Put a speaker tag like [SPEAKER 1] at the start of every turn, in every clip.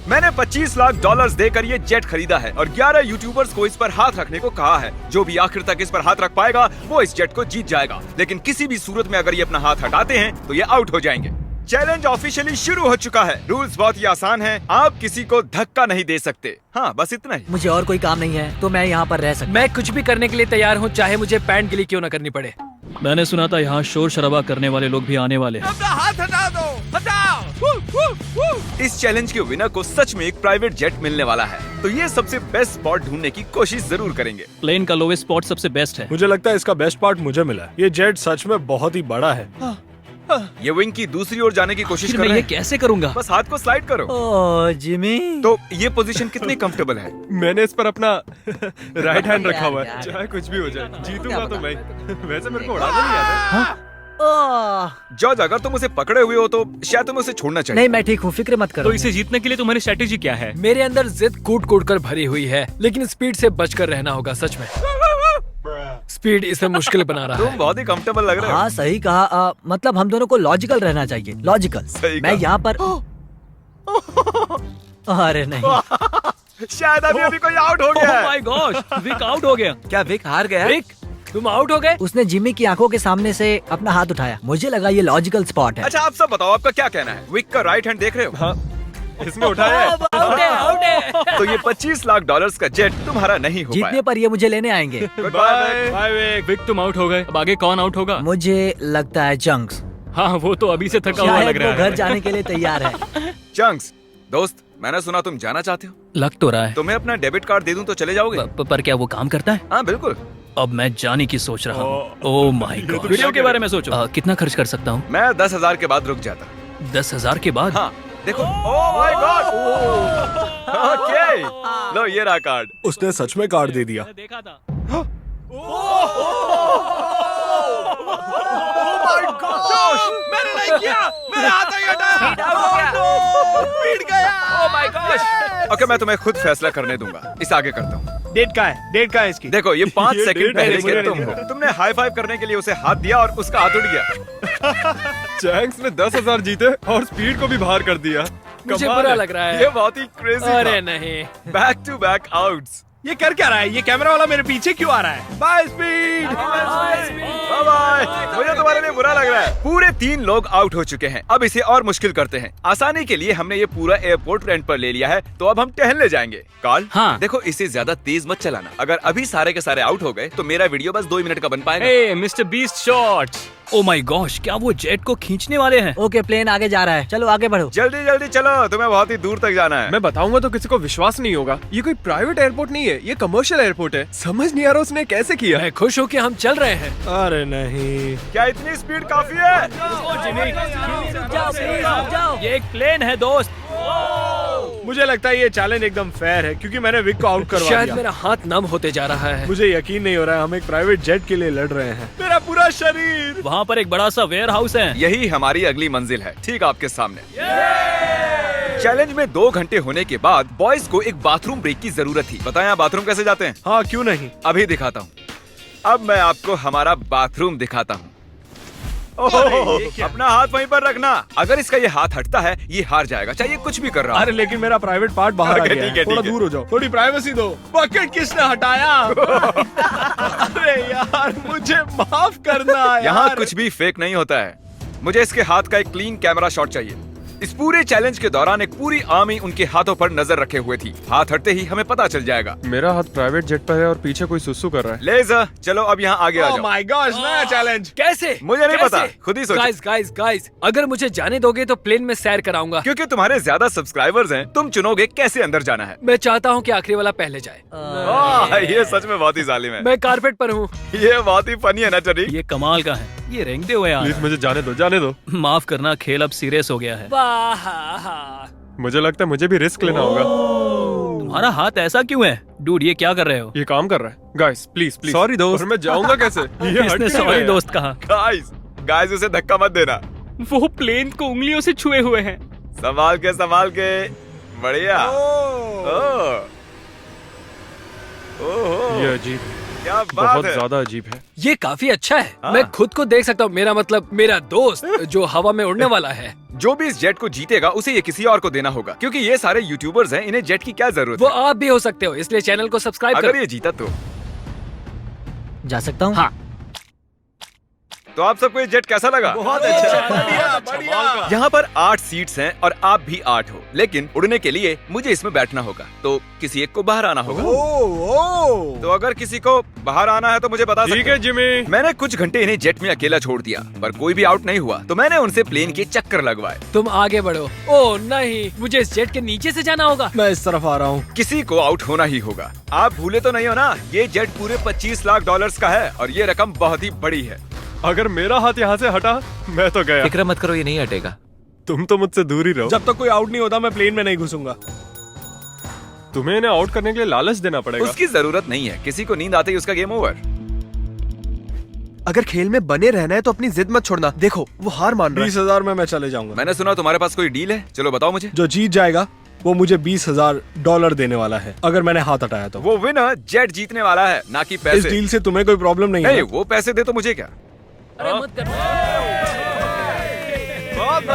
[SPEAKER 1] मैंने 25 लाख डॉलर्स देकर ये जेट खरीदा है और 11 यूट्यूबर्स को इस पर हाथ रखने को कहा है। जो भी आखिर तक इस पर हाथ रख पाएगा वो इस जेट को जीत जाएगा, लेकिन किसी भी सूरत में अगर ये अपना हाथ हटाते हैं तो ये आउट हो जाएंगे। चैलेंज ऑफिशियली शुरू हो चुका है। रूल्स बहुत ही आसान हैं। आप किसी को धक्का नहीं दे सकते। हाँ, बस इतना ही।
[SPEAKER 2] मुझे और कोई काम नहीं है तो मैं यहाँ पर रह सकता।
[SPEAKER 3] मैं कुछ भी करने के लिए तैयार हूँ, चाहे मुझे पैंट गिली क्यों न करनी पड़े।
[SPEAKER 4] मैंने सुना था यहाँ शोर शराबा करने वाले लोग भी आने वाले हैं।
[SPEAKER 1] अपना हाथ हटा दो, हटाओ। इस चैलेंज के विनर को सच में एक प्राइवेट जेट मिलने वाला है, तो ये सबसे बेस्ट स्पॉट ढूंढने की कोशिश जरूर करेंगे।
[SPEAKER 4] प्लेन का लोवेस्ट स्पॉट सबसे बेस्ट है।
[SPEAKER 5] मुझे लगता है इसका बेस्ट पार्ट मुझे मिला है। ये जेट सच में बहुत ही बड़ा है।
[SPEAKER 1] ये विंग की दूसरी ओर जाने की कोशिश
[SPEAKER 4] आखिर
[SPEAKER 1] कर
[SPEAKER 4] मैं
[SPEAKER 1] रहे
[SPEAKER 4] ये
[SPEAKER 1] हैं।
[SPEAKER 4] कैसे करूँगा?
[SPEAKER 1] बस हाथ को स्लाइड करो।
[SPEAKER 2] ओह जिमी,
[SPEAKER 1] तो ये पोजीशन कितनी कंफर्टेबल है?
[SPEAKER 5] मैंने इस पर अपना राइट हैंड रखा हुआ है।
[SPEAKER 2] यार।
[SPEAKER 5] चाहे कुछ भी हो जाए, जीतूंगा
[SPEAKER 2] क्या
[SPEAKER 5] तो
[SPEAKER 2] पता?
[SPEAKER 5] मैं। वैसे मेरे को उड़ाना नहीं आता।
[SPEAKER 2] ओह
[SPEAKER 1] जॉर्ज, अगर तुम उसे पकड़े हुए हो तो शायद तुम्हें उसे छोड़ना चाहिए।
[SPEAKER 2] नहीं, मैं ठीक हूँ, फिक्र मत करो।
[SPEAKER 4] तो इसे जीतने के लिए तुम्हारी स्ट्रेटेजी क्या है?
[SPEAKER 3] मेरे अंदर जिद कूट कूट कर भरी हुई है, लेकिन स्पीड से बचकर रहना होगा। सच में स्पीड इसे मुश्किल बना रहा
[SPEAKER 1] तुम
[SPEAKER 3] है।
[SPEAKER 1] बहुत ही कंफर्टेबल लग रहे हो।
[SPEAKER 2] हाँ सही कहा। मतलब हम दोनों को लॉजिकल रहना चाहिए। लॉजिकल।
[SPEAKER 1] सही
[SPEAKER 2] मैं
[SPEAKER 1] कहा।
[SPEAKER 2] यहाँ पर अरे नहीं,
[SPEAKER 1] शायद अभी कोई आउट हो गया
[SPEAKER 4] ओह
[SPEAKER 1] है।
[SPEAKER 4] माय गॉश, विक आउट हो गया।
[SPEAKER 2] क्या विक हार गया?
[SPEAKER 3] विक, तुम आउट हो गए।
[SPEAKER 2] उसने जिमी की आंखों के सामने से अपना हाथ उठाया। मुझे लगा ये लॉजिकल स्पॉट है।
[SPEAKER 1] अच्छा, आप सब बताओ, आपका क्या कहना है? विक का राइट हैंड देख रहे हो?
[SPEAKER 5] हाँ, इसने उठाया है।
[SPEAKER 3] आउट है, आउट है।
[SPEAKER 1] तो ये 25 लाख डॉलर्स का जेट तुम्हारा नहीं हो
[SPEAKER 2] जीतने
[SPEAKER 1] पाया।
[SPEAKER 2] पर ये मुझे लेने आएंगे।
[SPEAKER 1] Goodbye,
[SPEAKER 5] bye
[SPEAKER 1] Vic।
[SPEAKER 5] Bye Vic.
[SPEAKER 4] Vic तुम आउट हो गए। अब आगे कौन आउट होगा?
[SPEAKER 2] मुझे लगता है चंक्स।
[SPEAKER 4] हाँ, वो तो अभी से थका हुआ लग
[SPEAKER 2] शायद
[SPEAKER 4] रहा
[SPEAKER 2] वो
[SPEAKER 4] है।
[SPEAKER 2] घर जाने के लिए तैयार है।
[SPEAKER 1] चंक्स, दोस्त, मैंने सुना तुम जाना चाहते हो।
[SPEAKER 4] लग तो रहा है।
[SPEAKER 1] तुम्हें अपना डेबिट कार्ड दे दूं तो चले जाओगे?
[SPEAKER 4] पर क्या वो काम करता है?
[SPEAKER 1] हाँ बिल्कुल।
[SPEAKER 4] अब मैं जाने की सोच रहा हूँ। Oh my God. वीडियो के बारे में सोचो। कितना खर्च कर सकता हूँ?
[SPEAKER 1] मैं 10,000 के बाद रुक जाता।
[SPEAKER 4] 10,000 के बाद?
[SPEAKER 1] हाँ देखो। Oh my God. ओके, लो ये रहा कार्ड।
[SPEAKER 5] उसने सच में कार्ड दे दिया।
[SPEAKER 4] मैंने देखा था।
[SPEAKER 1] मैंने नहीं किया, मेरे हाथ नहीं हटा। पीट गया। ओह माय गॉश। ओके, मैं तुम्हें खुद फैसला करने दूंगा। इस आगे करता हूँ।
[SPEAKER 5] डेट का है? डेट का है इसकी?
[SPEAKER 1] देखो, ये 5
[SPEAKER 5] ये
[SPEAKER 1] सेकंड
[SPEAKER 5] डेट
[SPEAKER 1] पहले
[SPEAKER 5] मुझे
[SPEAKER 1] के
[SPEAKER 5] नहीं
[SPEAKER 1] तुम
[SPEAKER 5] दिया।
[SPEAKER 1] हो। तुमने हाई फाइव करने के लिए उसे हाथ दिया और उसका हाथ उड़ गया।
[SPEAKER 5] चैंक्स ने 10,000 जीते और स्पीड को भी बाहर कर दिया।
[SPEAKER 3] मुझे
[SPEAKER 5] कमाल
[SPEAKER 3] बुरा
[SPEAKER 5] है।
[SPEAKER 3] लग रहा
[SPEAKER 1] ये
[SPEAKER 3] है।
[SPEAKER 1] बहुत ही क्रेजी
[SPEAKER 3] अरे नहीं,
[SPEAKER 1] बैक टू बैक आउट्स।
[SPEAKER 5] ये कर क्या रहा है? ये कैमरा वाला मेरे पीछे क्यों आ रहा है? Bye speed.
[SPEAKER 1] Bye bye. मुझे तुम्हारे लिए बुरा लग रहा है। पूरे 3 लोग आउट हो चुके हैं। अब इसे और मुश्किल करते हैं। आसानी के लिए हमने ये पूरा एयरपोर्ट रेंट पर ले लिया है, तो अब हम टहलने जाएंगे। कार्ल,
[SPEAKER 4] हाँ।
[SPEAKER 1] देखो, इसे ज्यादा तेज मत चलाना। अगर अभी सारे के सारे आउट हो गए तो मेरा वीडियो बस 2 मिनट का बन पाएगा।
[SPEAKER 4] Hey mister beast shorts. Oh my gosh, क्या वो जेट को खींचने वाले हैं?
[SPEAKER 2] ओके, प्लेन आगे जा रहा है। चलो आगे बढ़ो।
[SPEAKER 1] जल्दी जल्दी चलो, तुम्हें बहुत ही दूर तक जाना है।
[SPEAKER 5] मैं बताऊंगा तो किसी को विश्वास नहीं होगा। ये कोई प्राइवेट एयरपोर्ट नहीं है, ये कमर्शियल एयरपोर्ट है। समझ नहीं आ रहा उसने कैसे किया।
[SPEAKER 3] मैं खुश हूँ कि हम चल रहे हैं।
[SPEAKER 5] अरे नहीं।
[SPEAKER 1] क्या इतनी स्पीड काफी है?
[SPEAKER 4] ये एक प्लेन है दोस्त।
[SPEAKER 5] मुझे लगता है ये चैलेंज एकदम फेयर है क्योंकि मैंने विक को आउट करवा
[SPEAKER 3] शायद
[SPEAKER 5] दिया।
[SPEAKER 3] मेरा हाथ नम होते जा रहा है।
[SPEAKER 5] मुझे यकीन नहीं हो रहा है हम एक प्राइवेट जेट के लिए लड़ रहे हैं। मेरा पूरा शरीर।
[SPEAKER 4] वहाँ पर एक बड़ा सा वेयर हाउस है।
[SPEAKER 1] यही हमारी अगली मंजिल है, ठीक आपके सामने। चैलेंज में 2 घंटे होने के बाद बॉयज को एक बाथरूम ब्रेक की जरूरत थी। बताएं आप बाथरूम कैसे जाते हैं?
[SPEAKER 5] हाँ क्यों नहीं।
[SPEAKER 1] अभी दिखाता हूँ। अब मैं आपको हमारा बाथरूम दिखाता हूँ। अपना हाथ वहीं पर रखना। अगर इसका ये हाथ हटता है ये हार जाएगा, चाहे ये कुछ भी कर रहा
[SPEAKER 5] अरे लेकिन मेरा प्राइवेट पार्ट बाहर आ
[SPEAKER 1] ओके,
[SPEAKER 5] गया
[SPEAKER 1] ठीक है,
[SPEAKER 5] है। थोड़ा
[SPEAKER 1] ठीक है।
[SPEAKER 5] दूर हो जाओ, थोड़ी प्राइवेसी दो। बकेट किसने हटाया? अरे यार मुझे माफ करना यार।
[SPEAKER 1] यहाँ कुछ भी फेक नहीं होता है। मुझे इसके हाथ का एक क्लीन कैमरा शॉट चाहिए। इस पूरे चैलेंज के दौरान एक पूरी आर्मी उनके हाथों पर नजर रखे हुए थी। हाथ हटते ही हमें पता चल जाएगा।
[SPEAKER 5] मेरा हाथ प्राइवेट जेट पर है और पीछे कोई सुसु कर रहा है।
[SPEAKER 1] लेज़र, चलो अब यहाँ आगे आ
[SPEAKER 5] ओह
[SPEAKER 1] जाओ।
[SPEAKER 5] माय गॉड, नया चैलेंज।
[SPEAKER 3] कैसे?
[SPEAKER 1] मुझे नहीं पता, खुद ही सोचो।
[SPEAKER 3] गाइस गाइस गाइस, अगर मुझे जाने दोगे तो प्लेन में सैर कराऊंगा।
[SPEAKER 1] क्योंकि तुम्हारे ज्यादा सब्सक्राइबर्स हैं, तुम चुनोगे कैसे अंदर जाना है।
[SPEAKER 3] मैं चाहता हूँ कि आखिरी वाला पहले जाए।
[SPEAKER 1] ये सच में बहुत ही जालिम है।
[SPEAKER 3] मैं कारपेट पर हूँ।
[SPEAKER 1] ये बहुत ही फनी है ना चरी?
[SPEAKER 4] ये कमाल का है। ये रेंगते हुए आ
[SPEAKER 5] प्लीज
[SPEAKER 4] रहा है।
[SPEAKER 5] मुझे जाने दो, जाने दो।
[SPEAKER 4] माफ करना, खेल अब सीरियस हो गया है।
[SPEAKER 5] मुझे लगता है मुझे भी रिस्क लेना होगा।
[SPEAKER 4] तुम्हारा हाथ ऐसा क्यों है? डूड, ये क्या कर रहे हो?
[SPEAKER 5] ये काम कर रहा है। Guys please please. सॉरी दोस्त। और मैं जाऊंगा कैसे? ये हट
[SPEAKER 4] इसने
[SPEAKER 5] क्यों
[SPEAKER 4] सॉरी
[SPEAKER 5] गया?
[SPEAKER 4] दोस्त कहा।
[SPEAKER 1] गाइस, गाइस उसे धक्का मत देना।
[SPEAKER 4] वो प्लेन को उंगलियों से छुए हुए हैं।
[SPEAKER 1] संभाल के। बढ़िया। ओह। ओह।
[SPEAKER 5] ये अजीब।
[SPEAKER 1] क्या बात
[SPEAKER 5] बहुत
[SPEAKER 1] है।
[SPEAKER 5] ज्यादा अजीब है।
[SPEAKER 3] ये काफी अच्छा है।
[SPEAKER 1] हाँ।
[SPEAKER 3] मैं खुद को देख सकता हूँ, मेरा मतलब मेरा दोस्त जो हवा में उड़ने वाला है।
[SPEAKER 1] जो भी इस जेट को जीतेगा उसे ये किसी और को देना होगा, क्योंकि ये सारे यूट्यूबर्स हैं, इन्हें जेट की क्या जरूरत
[SPEAKER 3] वो
[SPEAKER 1] है।
[SPEAKER 3] आप भी हो सकते हो, इसलिए चैनल को सब्सक्राइब
[SPEAKER 1] अगर
[SPEAKER 3] करो।
[SPEAKER 1] ये जीता तो
[SPEAKER 2] जा सकता हूँ?
[SPEAKER 3] हाँ।
[SPEAKER 1] तो आप सबको ये जेट कैसा लगा?
[SPEAKER 5] बहुत अच्छा, बढ़िया, बढ़िया।
[SPEAKER 1] यहाँ पर 8 सीट्स हैं और आप भी 8 हो, लेकिन उड़ने के लिए मुझे इसमें बैठना होगा, तो किसी एक को बाहर आना होगा। तो अगर किसी को बाहर आना है तो मुझे बता
[SPEAKER 5] ठीक
[SPEAKER 1] सकते
[SPEAKER 5] है
[SPEAKER 1] हैं।
[SPEAKER 5] जिमी।
[SPEAKER 1] मैंने कुछ घंटे इन्हें जेट में अकेला छोड़ दिया, पर कोई भी आउट नहीं हुआ, तो मैंने उनसे प्लेन के चक्कर लगवाए।
[SPEAKER 3] तुम आगे बढ़ो। ओह नहीं, मुझे इस जेट के नीचे से जाना होगा।
[SPEAKER 5] मैं इस तरफ आ रहा हूँ।
[SPEAKER 1] किसी को आउट होना ही होगा। आप भूले तो नहीं हो ना, ये जेट पूरे 25 लाख डॉलर्स का है और ये रकम बहुत ही बड़ी है।
[SPEAKER 5] अगर मेरा हाथ यहाँ से हटा, मैं तो गया।
[SPEAKER 6] फिक्र मत करो, ये नहीं हटेगा।
[SPEAKER 5] तुम तो मुझसे दूर ही रहो। जब तक कोई आउट नहीं होता मैं प्लेन में नहीं घुसूंगा। तुम्हें इन्हें आउट करने के लिए लालच देना पड़ेगा।
[SPEAKER 1] उसकी जरूरत नहीं है, किसी को नींद आते ही उसका गेम ओवर।
[SPEAKER 7] अगर खेल में बने रहना है तो अपनी जिद मत छोड़ना। देखो वो हार मान रहा है।
[SPEAKER 5] 20,000 में मैं चले जाऊंगा।
[SPEAKER 1] मैंने सुना तुम्हारे पास कोई डील है, चलो बताओ मुझे।
[SPEAKER 5] जो जीत जाएगा वो मुझे $20,000 देने वाला है, अगर मैंने हाथ हटाया तो।
[SPEAKER 1] वो विनर जेट जीतने वाला है, ना कि
[SPEAKER 5] इस
[SPEAKER 1] पैसे।
[SPEAKER 5] डील से तुम्हें कोई प्रॉब्लम नहीं
[SPEAKER 1] नहीं,
[SPEAKER 5] है?
[SPEAKER 1] वो पैसे दे तो मुझे क्या।
[SPEAKER 3] अरे मत कर।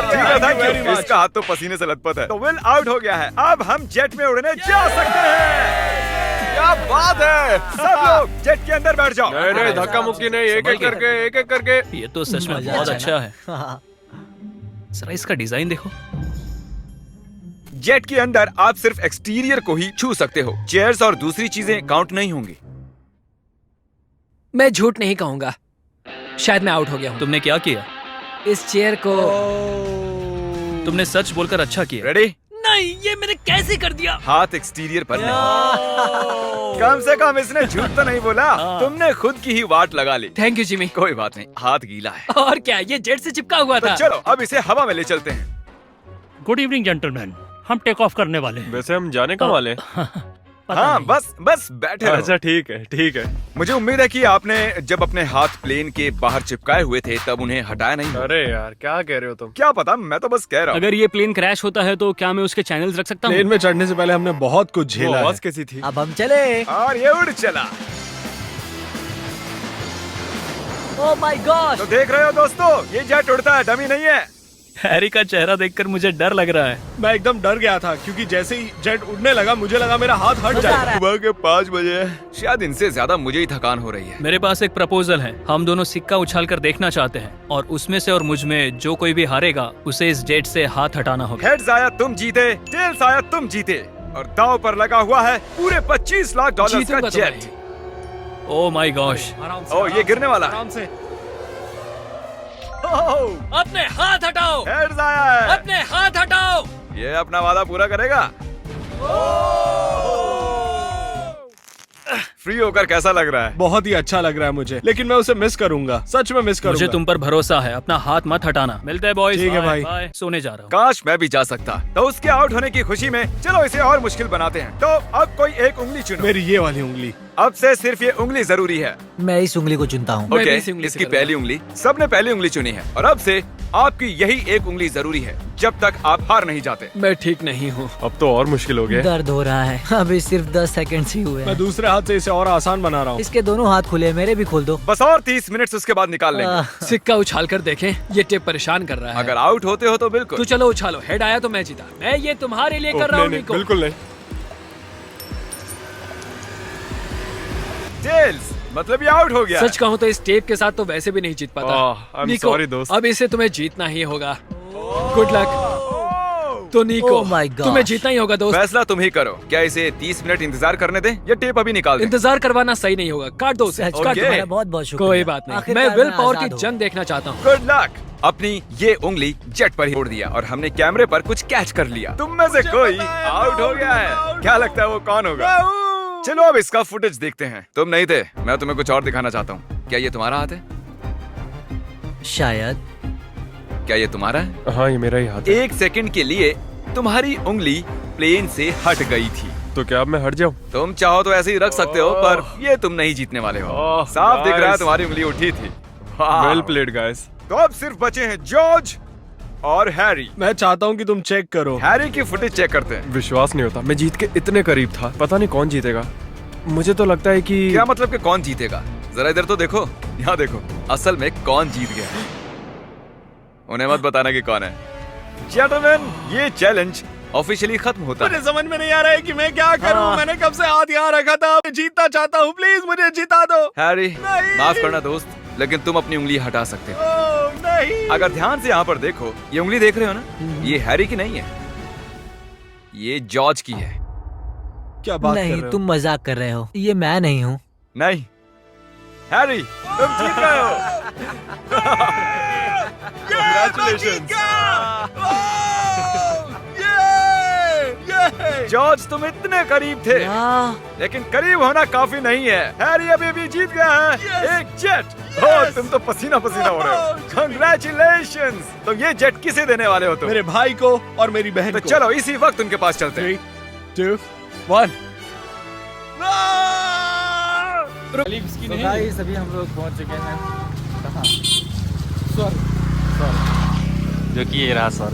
[SPEAKER 1] ठीक है, thank you। इसका हाथ तो पसीने से लथपथ है। तो विल आउट हो गया है, अब हम जेट में उड़ने जा सकते हैं। क्या बात है, सब लोग जेट के अंदर बैठ जाओ।
[SPEAKER 5] नहीं, धक्का मुक्की नहीं, एक एक करके।
[SPEAKER 4] ये तो सच में
[SPEAKER 2] मजा
[SPEAKER 4] बहुत
[SPEAKER 2] आया
[SPEAKER 4] अच्छा है।
[SPEAKER 2] हाँ।
[SPEAKER 4] जरा इसका डिजाइन देखो।
[SPEAKER 1] जेट के अंदर आप सिर्फ एक्सटीरियर को ही छू सकते हो, चेयर्स और दूसरी चीजें काउंट नहीं होंगी।
[SPEAKER 3] मैं झूठ नहीं कहूंगा, शायद मैं आउट हो गया हूँ।
[SPEAKER 4] तुमने क्या किया?
[SPEAKER 3] इस चेयर को
[SPEAKER 4] तुमने सच बोलकर अच्छा किया।
[SPEAKER 1] रेडी?
[SPEAKER 3] नहीं, ये मैंने कैसे कर दिया?
[SPEAKER 1] हाथ एक्सटीरियर पर नहीं। कम से कम इसने झूठ तो नहीं बोला। तुमने खुद की ही वाट लगा ली।
[SPEAKER 3] Thank you Jimmy.
[SPEAKER 1] कोई बात नहीं, हाथ गीला है।
[SPEAKER 3] और क्या, ये जेट से चिपका हुआ
[SPEAKER 1] तो
[SPEAKER 3] था।
[SPEAKER 1] चलो अब इसे हवा में ले चलते हैं।
[SPEAKER 8] गुड इवनिंग जेंटलमैन, हम टेक ऑफ करने वाले हैं।
[SPEAKER 5] वैसे हम जाने कब वाले हैं?
[SPEAKER 8] पता
[SPEAKER 1] हाँ,
[SPEAKER 8] नहीं।
[SPEAKER 1] बस बैठे रहो।
[SPEAKER 5] अच्छा ठीक है, ठीक है।
[SPEAKER 1] मुझे उम्मीद है कि आपने जब अपने हाथ प्लेन के बाहर चिपकाए हुए थे तब उन्हें हटाया नहीं।
[SPEAKER 5] अरे यार क्या कह रहे हो तुम?
[SPEAKER 1] क्या पता, मैं तो बस कह रहा हूँ।
[SPEAKER 8] अगर ये प्लेन क्रैश होता है तो क्या मैं उसके चैनल्स रख सकता हूँ?
[SPEAKER 5] प्लेन में चढ़ने से पहले हमने बहुत कुछ झेला। आवाज कैसी थी?
[SPEAKER 2] अब हम चले।
[SPEAKER 1] और ये उड़ चला।
[SPEAKER 2] Oh my God.
[SPEAKER 1] तो देख रहे हो दोस्तों, ये जेट उड़ता है, डमी नहीं है।
[SPEAKER 4] हैरी का चेहरा देखकर मुझे डर लग रहा है।
[SPEAKER 5] मैं एकदम डर गया था क्योंकि जैसे ही जेट उड़ने लगा मुझे लगा मेरा हाथ हट जाएगा।
[SPEAKER 1] सुबह के 5 बजे है, शायद इनसे ज्यादा मुझे ही थकान हो रही है।
[SPEAKER 4] मेरे पास एक प्रपोजल है। हम दोनों सिक्का उछाल कर देखना चाहते हैं और उसमें से और मुझ में जो कोई भी हारेगा उसे इस जेट से हाथ हटाना होगा।
[SPEAKER 1] हेड्स आया तुम जीते, टेल्स आया तुम जीते, और दांव पर लगा हुआ है पूरे 25 लाख डॉलर का
[SPEAKER 3] जीतूंगा तो
[SPEAKER 1] jet.
[SPEAKER 4] Oh my gosh.
[SPEAKER 1] Oh, ये गिरने वाला है।
[SPEAKER 5] आराम से।
[SPEAKER 3] अपने हाथ हटाओ,
[SPEAKER 1] हेड्स आया है।
[SPEAKER 3] अपने हाथ हटाओ।
[SPEAKER 1] ये अपना वादा पूरा करेगा। फ्री होकर कैसा लग रहा है?
[SPEAKER 5] बहुत ही अच्छा लग रहा है मुझे, लेकिन मैं उसे मिस करूंगा, सच में मिस करूंगा।
[SPEAKER 4] मुझे तुम पर भरोसा है, अपना हाथ मत हटाना। मिलते हैं बॉयज।
[SPEAKER 5] ठीक है भाई।
[SPEAKER 4] बाय। सोने जा रहा हूँ।
[SPEAKER 1] काश मैं भी जा सकता। तो उसके आउट होने की खुशी में चलो इसे और मुश्किल बनाते हैं। तो अब कोई एक उंगली चुनो।
[SPEAKER 5] मेरी ये वाली उंगली।
[SPEAKER 1] अब से सिर्फ ये उंगली जरूरी है।
[SPEAKER 2] मैं इस उंगली को चुनता हूँ।
[SPEAKER 3] मैं भी
[SPEAKER 1] ओके,
[SPEAKER 3] इसी उंगली से
[SPEAKER 1] इसकी
[SPEAKER 3] करूंगा।
[SPEAKER 1] पहली उंगली, सबने पहली उंगली चुनी है और अब से आपकी यही एक उंगली जरूरी है जब तक आप हार नहीं जाते।
[SPEAKER 3] मैं ठीक नहीं हूँ।
[SPEAKER 5] अब तो और मुश्किल हो गया।
[SPEAKER 2] दर्द हो रहा है। अभी सिर्फ 10 सेकंड ही हुए
[SPEAKER 5] मैं
[SPEAKER 2] हैं।
[SPEAKER 5] दूसरे हाथ से इसे और आसान बना रहा हूँ।
[SPEAKER 2] इसके दोनों हाथ खुले हैं, मेरे भी खोल दो।
[SPEAKER 1] बस और 30 मिनट उसके बाद निकाल लेंगे।
[SPEAKER 3] सिक्का उछाल कर देखें, ये टेप परेशान कर रहा है।
[SPEAKER 1] अगर आउट होते हो तो बिल्कुल।
[SPEAKER 3] तो चलो उछालो, हेड आया तो मैं जीता। मैं ये तुम्हारे लिए कर रहा हूँ
[SPEAKER 5] नहीं,
[SPEAKER 3] निको।
[SPEAKER 5] बिल्कुल नहीं।
[SPEAKER 1] टेल्स, मतलब ये आउट हो गया।
[SPEAKER 3] सच कहूँ तो इस टेप के साथ तो वैसे भी नहीं जीत पाता।
[SPEAKER 5] I'm
[SPEAKER 3] निको,
[SPEAKER 5] sorry, दोस्त।
[SPEAKER 3] अब इसे तुम्हें जीतना ही होगा। Good luck. तो निको,
[SPEAKER 2] Oh my God.
[SPEAKER 3] तुम्हें जीतना ही होगा दोस्त।
[SPEAKER 1] फैसला तुम ही करो। क्या इसे 30 मिनट इंतजार करने दें या टेप अभी निकाल दें?
[SPEAKER 3] इंतजार करवाना सही नहीं होगा, काट दो उसे।
[SPEAKER 2] सच
[SPEAKER 3] काट
[SPEAKER 1] Okay.
[SPEAKER 3] दो।
[SPEAKER 2] तुम्हारा बहुत बहुत शुक्रिया।
[SPEAKER 3] कोई बात नहीं,
[SPEAKER 2] आखिरकार
[SPEAKER 3] मैं विल पावर की
[SPEAKER 2] आजाद हूँ।
[SPEAKER 3] जंग देखना चाहता हूँ।
[SPEAKER 1] Good luck. अपनी ये उंगली जेट पर ही छोड़ दिया और हमने कैमरे पर कुछ कैच कर लिया। तुम में से कोई आउट हो गया है। क्या लगता है वो कौन होगा? चलो अब इसका फुटेज देखते हैं। तुम नहीं थे, मैं तुम्हें कुछ और दिखाना चाहता हूँ। क्या ये तुम्हारा हाथ है?
[SPEAKER 2] शायद।
[SPEAKER 1] क्या ये तुम्हारा है?
[SPEAKER 5] हाँ ये मेरा ही हाथ है।
[SPEAKER 1] 1 सेकंड के लिए तुम्हारी उंगली प्लेन से हट गई थी।
[SPEAKER 5] तो क्या अब मैं हट जाऊँ?
[SPEAKER 1] तुम चाहो तो ऐसे ही रख सकते हो, पर ये तुम नहीं जीतने वाले हो।
[SPEAKER 5] ओह,
[SPEAKER 1] साफ दिख रहा है
[SPEAKER 5] guys.
[SPEAKER 1] तुम्हारी उंगली उठी थी। वाह।
[SPEAKER 5] Well played guys.
[SPEAKER 1] तो अब सिर्फ बचे हैं जॉर्ज और हैरी।
[SPEAKER 5] मैं चाहता हूँ कि तुम चेक करो।
[SPEAKER 1] हैरी की फुटेज चेक करते हैं।
[SPEAKER 5] विश्वास नहीं होता, मैं जीत के इतने करीब था। पता नहीं कौन जीतेगा।
[SPEAKER 7] मुझे तो लगता है कि
[SPEAKER 1] क्या मतलब कि कौन जीतेगा? जरा इधर तो देखो, यहाँ देखो, असल में कौन जीत गया। उन्हें मत बताना कि कौन है। जेंटलमैन, ये चैलेंज ऑफिशियली खत्म होता
[SPEAKER 5] मुझे
[SPEAKER 1] है।
[SPEAKER 5] समझ में नहीं आ रहा है कि मैं क्या करूं। मैंने कब से हाथ यहाँ रखा था। मैं जीतना चाहता हूँ, प्लीज मुझे जिता दो।
[SPEAKER 1] हैरी,
[SPEAKER 5] नहीं।
[SPEAKER 1] माफ करना दोस्त, लेकिन तुम अपनी उंगली हटा सकते हो।
[SPEAKER 5] ओह, नहीं।
[SPEAKER 1] अगर ध्यान से यहाँ पर देखो, ये उंगली देख रहे हो ना, ये हैरी की नहीं है, ये जॉर्ज की है।
[SPEAKER 5] क्या बात कर
[SPEAKER 2] नहीं,
[SPEAKER 5] रहे हो?
[SPEAKER 2] तुम मजाक कर रहे हो। ये मैं नहीं हूँ।
[SPEAKER 1] नहीं, हैरी, तुम जीत गए हो। Congratulations. जॉर्ज, तुम इतने करीब थे, लेकिन करीब होना काफी नहीं है। हैरी अभी भी जीत गया है एक जेट। ओह, तुम तो पसीना पसीना हो रहे हो। Congratulations. तुम ये जेट किसे देने वाले हो? तुम
[SPEAKER 5] मेरे भाई को और मेरी बहन
[SPEAKER 1] तो
[SPEAKER 5] को।
[SPEAKER 1] चलो इसी वक्त उनके पास चलते हैं।
[SPEAKER 5] 3, 2, 1।
[SPEAKER 6] गाइस अभी हम लोग पहुंच चुके हैं कहाँ? जो कि ये रहा सर।